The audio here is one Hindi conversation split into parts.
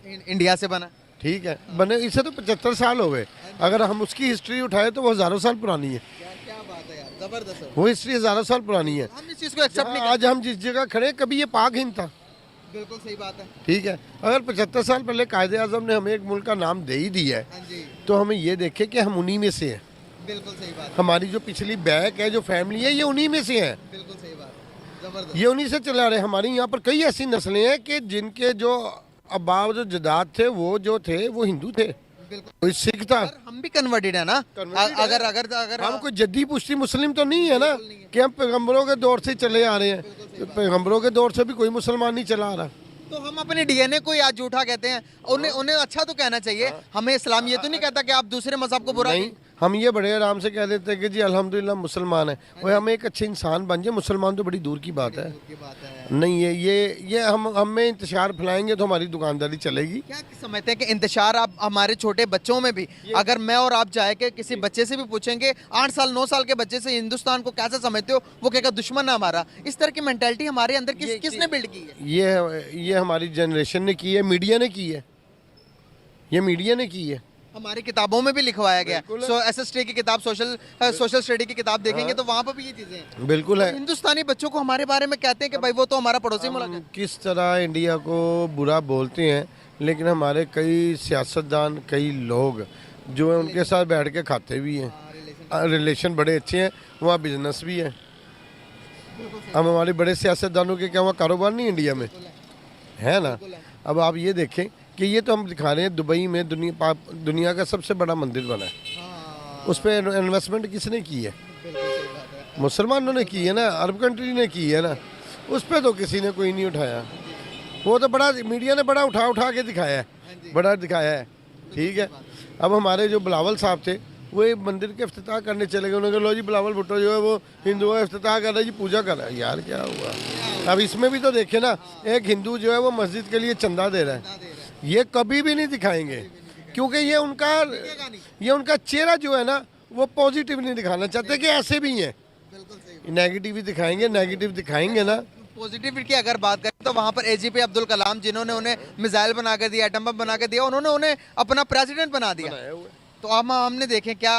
इंडिया से बना। ठीक है, बने इसे तो 75 साल हो गए। अगर हम उसकी हिस्ट्री उठाए तो वो हज़ारों साल पुरानी है। क्या बात है यार, जबरदस्त है। वो हिस्ट्री हज़ारों साल पुरानी है। हम इस चीज़ को एक्सेप्ट नहीं आज हम जिस जगह खड़े हैं, कभी ये पाक हिंद था। करते। बिल्कुल सही बात है। ठीक है, अगर 75 साल पहले कायदे आज़म ने हमें एक मुल्क का नाम दे ही दिया है, हाँ जी, तो हमें ये देखे कि हम उन्हीं में से हैं। बिल्कुल सही बात। हमारी जो पिछली बैक है, जो फैमिली है, ये उन्हीं में से है। बिल्कुल सही बात, जबरदस्त। ये उन्हीं से चला रहे। हमारी यहाँ पर कई ऐसी नस्लें हैं कि जिनके जो अब्बा जो जदाद थे, वो जो थे वो हिंदू थे, बिल्कुल। कोई सिख था। पर हम भी कन्वर्टेड है ना। Converted है। अगर अगर अगर हम कोई जद्दी पुश्ती मुस्लिम तो नहीं है ना कि हम पैगम्बरों के दौर से चले आ रहे हैं। तो पैगम्बरों के दौर से भी कोई मुसलमान नहीं चला आ रहा। तो हम अपने डीएनए को ही आज झूठा कहते हैं। उन्हें उन्हें अच्छा तो कहना चाहिए। हमें इस्लाम ये तो नहीं कहता कि आप दूसरे मजहब को बुरा नहीं, हम ये बड़े आराम से कह देते हैं कि जी अल्हम्दुलिल्लाह मुसलमान है। वो हम एक अच्छे इंसान बन जाए, मुसलमान तो बड़ी दूर की बात है। की बात है। नहीं, ये हम में इंतशार फैलाएंगे तो हमारी दुकानदारी चलेगी। क्या समझते हैं कि इंतशार आप हमारे छोटे बच्चों में भी, अगर मैं और आप जाए के किसी बच्चे से भी पूछेंगे 8 साल 9 साल के बच्चे से हिंदुस्तान को कैसे समझते हो, वो कहेगा दुश्मन है हमारा। इस तरह की मेंटालिटी हमारे अंदर किसने बिल्ड की है? ये हमारी जनरेशन ने की है, मीडिया ने की है। ये मीडिया ने की है। हमारी किताबों में भी लिखवाया गया बिल्कुल है। है। एसएसटी की किताब, सोशल स्टडी की किताब देखेंगे तो वहाँ पर भी ये चीजें हैं। बिल्कुल है। हिंदुस्तानी बच्चों को हमारे बारे में कहते हैं कि भाई वो तो हमारा पड़ोसी मुल्क है। हम किस तरह इंडिया को बुरा बोलते हैं, लेकिन हमारे कई सियासतदान, कई लोग जो है उनके साथ बैठ के खाते भी हैं। रिलेशन बड़े अच्छे हैं, वहाँ बिजनेस भी है। हम हमारे बड़े सियासतदानों के क्या वहाँ कारोबार नहीं इंडिया में है ना। अब आप ये देखें कि ये तो हम दिखा रहे हैं दुबई में दुनिया का सबसे बड़ा मंदिर बना है। उस पर इन्वेस्टमेंट किसने की है? मुसलमानों ने की है ना, अरब कंट्री ने की है ना। उस पर तो किसी ने कोई नहीं उठाया। वो तो बड़ा मीडिया ने बड़ा उठा के दिखाया है, बड़ा दिखाया है। ठीक है, अब हमारे जो बिलावल साहब थे, वो एक मंदिर के इफ्तिताह करने चले गए। उन्होंने कहा लो जी बिलावल भुट्टो जो है वो हिंदुओं का इफ्तिताह कर रहा है जी, पूजा कर रहा है। यार क्या हुआ? अब इसमें भी तो देखे ना, एक हिंदू जो है वो मस्जिद के लिए चंदा दे रहा है। ये कभी भी नहीं दिखाएंगे, क्योंकि ये उनका चेहरा जो है ना, वो पॉजिटिव नहीं दिखाना चाहते कि ऐसे भी हैं। नेगेटिव दिखाएंगे ना। पॉजिटिविटी अगर बात करें तो वहाँ पर एजीपी अब्दुल कलाम, जिन्होंने उन्हें मिसाइल बना कर दिया, एटम बम बना कर दिया, उन्होंने उन्हें अपना प्रेसिडेंट बना दिया। तो हमने देखें क्या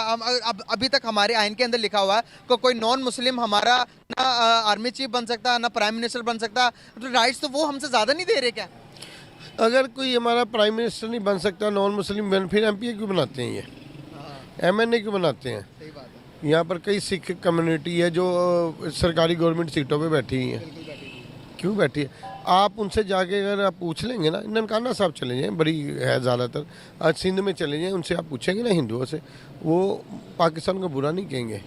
अभी तक हमारे आइन के अंदर लिखा हुआ है कि कोई नॉन मुस्लिम हमारा ना आर्मी चीफ बन सकता, ना प्राइम मिनिस्टर बन सकता। तो राइट्स तो वो हमसे ज़्यादा नहीं दे रहे क्या? अगर कोई हमारा प्राइम मिनिस्टर नहीं बन सकता, नॉन मुस्लिम बन, फिर एमपी क्यों बनाते हैं? ये एमएनए क्यों बनाते हैं? सही बात है। यहाँ पर कई सिख कम्युनिटी है जो सरकारी गवर्नमेंट सीटों पे बैठी हुई है। क्यों बैठी है? आप उनसे जाके अगर आप पूछ लेंगे ना, ननकाना साहब चले जाएँ, बड़ी है ज़्यादातर, आज सिंध में चले जाएँ, उनसे आप पूछेंगे ना हिंदुओं से, वो पाकिस्तान को बुरा नहीं कहेंगे,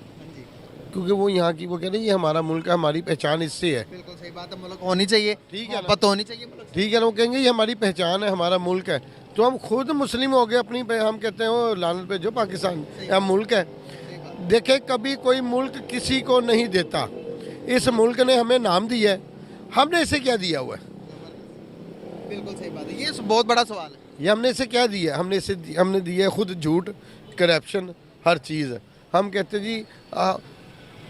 क्योंकि वो यहाँ की, वो कह रहे हैं ये हमारा मुल्क है, हमारी पहचान इससे है। बिल्कुल सही बात है, मुल्क होनी चाहिए। ठीक है, पता होनी चाहिए मुल्क। ठीक है ना, वो कहेंगे ये हमारी पहचान है, हमारा मुल्क है। तो हम खुद मुस्लिम हो गए अपनी हम कहते हैं वो लानत पे जो पाकिस्तान या मुल्क है। देखे, कभी कोई मुल्क किसी को नहीं देता। इस मुल्क ने हमें नाम दिया है, हमने इसे क्या दिया हुआ है? बिल्कुल सही बात है, ये बहुत बड़ा सवाल है। ये हमने इसे क्या दिया है? हमने दिया है खुद झूठ, करप्शन, हर चीज़। हम कहते जी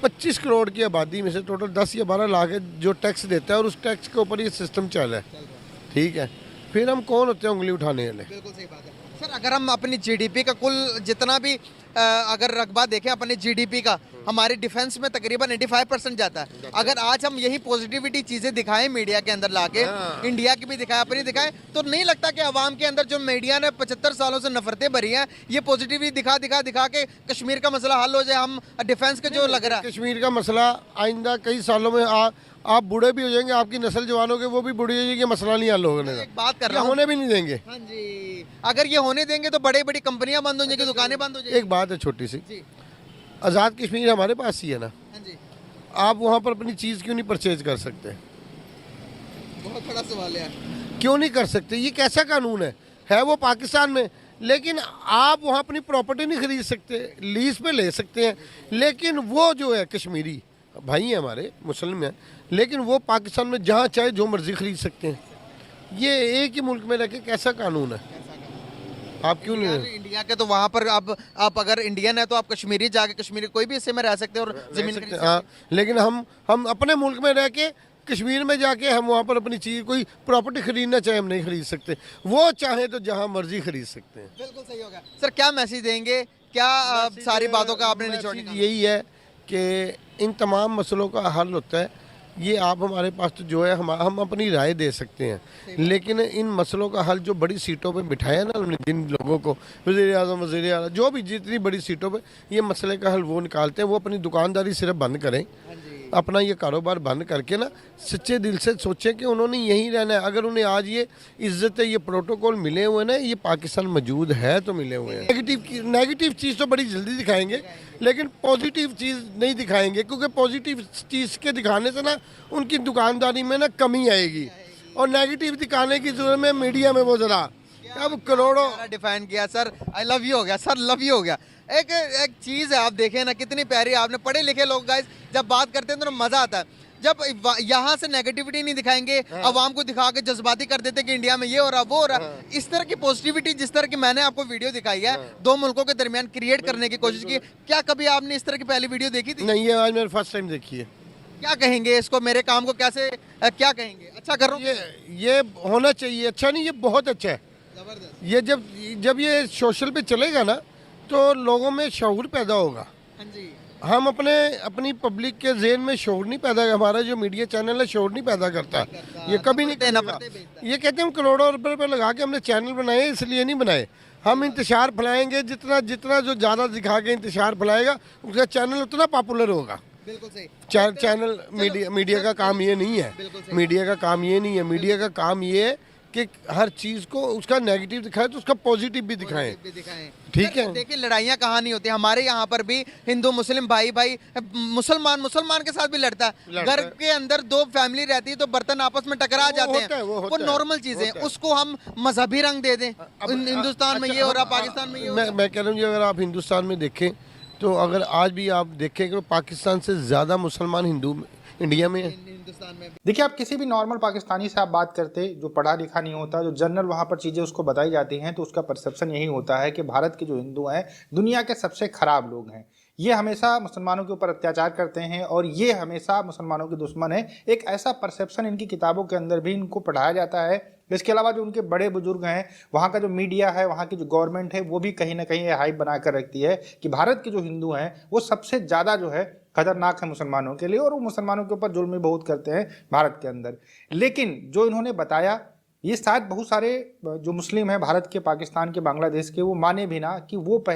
25 करोड़ की आबादी में से टोटल 10 या 12 लाख है जो टैक्स देता है, और उस टैक्स के ऊपर ये सिस्टम चल रहा है। ठीक है, फिर हम कौन होते हैं उंगली उठाने वाले? बिल्कुल सही बात है सर। अगर हम अपनी जीडीपी का कुल जितना भी अगर रकबा देखें अपने जीडीपी का, हमारे डिफेंस में तकरीबन 85% जाता है। अगर आज हम यही पॉजिटिविटी चीज़ें दिखाएं मीडिया के अंदर लाके, इंडिया की भी दिखाएं, अपनी दिखाएं, तो नहीं लगता कि अवाम के अंदर जो मीडिया ने 75 सालों से नफरतें भरी हैं, ये पॉजिटिविटी दिखा के कश्मीर का मसला हल हो जाए। हम डिफेंस के जो लग रहा है, कश्मीर का मसला आइंदा कई सालों में आप बूढ़े भी हो जाएंगे, आपकी नस्ल जवानों के वो भी बूढ़े हो जाएगी, मसला नहीं हल होने का। एक बात कर रहा हूं, होने भी नहीं देंगे। हाँ जी, अगर ये होने देंगे तो बड़ी बड़ी कंपनियां बंद हो जाएंगी, दुकानें बंद हो जाएंगी। एक बात है छोटी सी, जी, आज़ाद कश्मीर हमारे पास ही है ना, हाँ जी, आप वहाँ पर अपनी चीज़ क्यों नहीं परचेज कर सकते? बहुत बड़ा सवाल है। क्यों नहीं कर सकते? ये कैसा कानून है वो पाकिस्तान में, लेकिन आप वहाँ अपनी प्रॉपर्टी नहीं खरीद सकते, लीज पे ले सकते हैं। लेकिन वो जो है कश्मीरी भाई हैं हमारे, मुस्लिम हैं, लेकिन वो पाकिस्तान में जहाँ चाहे जो मर्जी खरीद सकते हैं। ये एक ही मुल्क में रह के कैसा कानून है? आप क्यों नहीं? इंडिया के तो वहाँ पर आप अगर इंडियन है तो आप कश्मीरी जाके कश्मीरी कोई भी हिस्से में रह सकते हैं और जमीन खरीद सकते हैं। हाँ, लेकिन हम अपने मुल्क में रह के कश्मीर में जाके हम वहाँ पर अपनी चीज़ कोई प्रॉपर्टी खरीदना चाहे हम नहीं खरीद सकते, वो चाहे तो जहाँ मर्जी खरीद सकते हैं। बिल्कुल सही होगा सर। क्या मैसेज देंगे, क्या सारी बातों का आपने निचोड़ मैसेज निकाला? यही है कि इन तमाम मसलों का हल होता है। ये आप हमारे पास तो जो है हम अपनी राय दे सकते हैं, लेकिन इन मसलों का हल जो बड़ी सीटों पे बिठाया ना हमने जिन लोगों को, वज़ीर आज़म, वज़ीर आला, जो भी जितनी बड़ी सीटों पे ये मसले का हल वो निकालते हैं, वो अपनी दुकानदारी सिर्फ बंद करें, अपना ये कारोबार बंद करके ना सच्चे दिल से सोचें कि उन्होंने यहीं रहना है। अगर उन्हें आज ये इज्जत ये प्रोटोकॉल मिले हुए हैं ना, ये पाकिस्तान मौजूद है तो मिले हुए हैं। नेगेटिव चीज़ तो बड़ी जल्दी दिखाएंगे, लेकिन पॉजिटिव चीज़ नहीं दिखाएंगे, क्योंकि पॉजिटिव चीज़ के दिखाने से ना उनकी दुकानदारी में ना कमी आएगी, और नेगेटिव दिखाने की जरूरत है मीडिया में वो ज़रा अब करोड़ों डिफाइन किया सर। आई लव यू हो गया सर, लव यू हो गया। एक चीज़ है, आप देखें ना कितनी प्यारी, आपने पढ़े लिखे लोग गाइस जब बात करते हैं तो मज़ा आता है। जब यहाँ से नेगेटिविटी नहीं दिखाएंगे, अवाम को दिखा के जज्बाती कर देते कि इंडिया में ये हो रहा वो हो रहा, इस तरह की पॉजिटिविटी जिस तरह की मैंने आपको वीडियो दिखाई है दो मुल्कों के दरमियान क्रिएट करने की कोशिश की, क्या कभी आपने इस तरह की पहली वीडियो देखी थी? नहीं, ये आज मैंने फर्स्ट टाइम देखी है। क्या कहेंगे इसको, मेरे काम को कैसे क्या कहेंगे? अच्छा कर रहा हूँ, ये होना चाहिए, अच्छा नहीं, ये बहुत अच्छा है। जबरदस्त। ये जब ये सोशल पे चलेगा ना तो लोगों में शऊर पैदा होगा। हाँ जी, हम अपनी पब्लिक के ज़हन में शऊर नहीं पैदा, हमारा जो मीडिया चैनल है शऊर नहीं पैदा करता, ये कभी नहीं करेगा। ये कहते हैं हम करोड़ों रुपए लगा के हमने चैनल बनाए, इसलिए नहीं बनाए। हम इंतशार फैलाएंगे, जितना जितना जो ज़्यादा दिखा के इंतशार फैलाएगा उसका चैनल उतना पॉपुलर होगा। बिल्कुल सही। चैनल मीडिया का काम ये नहीं है, मीडिया का काम ये नहीं है। मीडिया का काम ये है कि हर चीज़ को उसका नेगेटिव दिखाए तो उसका पॉजिटिव भी दिखाएं। ठीक है, देखिए लड़ाइयाँ कहाँ नहीं होती, हमारे यहाँ पर भी हिंदू मुस्लिम भाई मुसलमान के साथ भी लड़ता है। घर के अंदर दो फैमिली रहती है तो बर्तन आपस में टकरा जाते हैं, वो नॉर्मल चीजें, उसको हम मजहबी रंग दे दें। हिंदुस्तान में ये हो रहा, पाकिस्तान में ये हो रहा। मैं कह रहा हूँ अगर आप हिंदुस्तान में देखें तो अगर आज भी आप देखें कि पाकिस्तान से ज़्यादा मुसलमान हिंदू इंडिया में है। हिंदुस्तान में देखिए, आप किसी भी नॉर्मल पाकिस्तानी से आप बात करते, जो पढ़ा लिखा नहीं होता, जो जनरल वहाँ पर चीज़ें उसको बताई जाती हैं, तो उसका परसेप्शन यही होता है कि भारत के जो हिंदू हैं दुनिया के सबसे खराब लोग हैं। ये हमेशा मुसलमानों के ऊपर अत्याचार करते हैं और ये हमेशा मुसलमानों के दुश्मन है। एक ऐसा परसेप्शन इनकी किताबों के अंदर भी इनको पढ़ाया जाता है। इसके अलावा जो उनके बड़े बुजुर्ग हैं, वहाँ का जो मीडिया है, वहाँ की जो गवर्नमेंट है, वो भी कहीं ना कहीं हाइप बना कर रखती है कि भारत के जो हिंदू हैं वो सबसे ज़्यादा जो है खतरनाक है मुसलमानों के लिए, और वो मुसलमानों के ऊपर जुल्म भी बहुत करते हैं भारत के अंदर। लेकिन जो इन्होंने बताया, ये शायद बहुत सारे जो मुस्लिम हैं भारत के, पाकिस्तान के, बांग्लादेश के, वो माने भी ना कि वो पहले